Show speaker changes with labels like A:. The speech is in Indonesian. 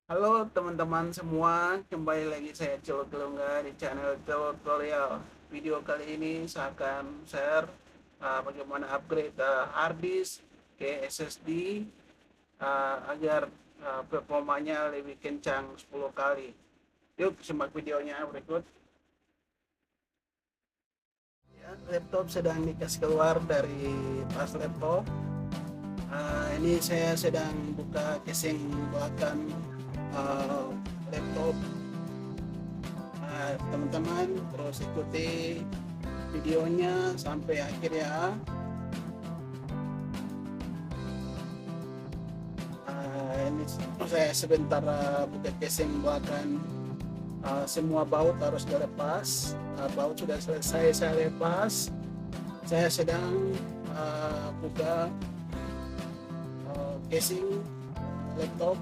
A: Halo teman-teman semua, kembali lagi saya Celok Kelungga di channel Celok Tutorial. Video kali ini saya akan share bagaimana upgrade hard disk ke SSD agar performanya lebih kencang 10 kali. Yuk simak videonya berikut. Ya, laptop sedang dikasih keluar dari tas laptop. Ini saya sedang buka casing belakang laptop. Teman-teman terus ikuti videonya sampai akhir ya. Ini saya sebentar buka casing belakang. Semua baut harus dilepas. Baut sudah selesai saya lepas. Saya sedang buka casing laptop.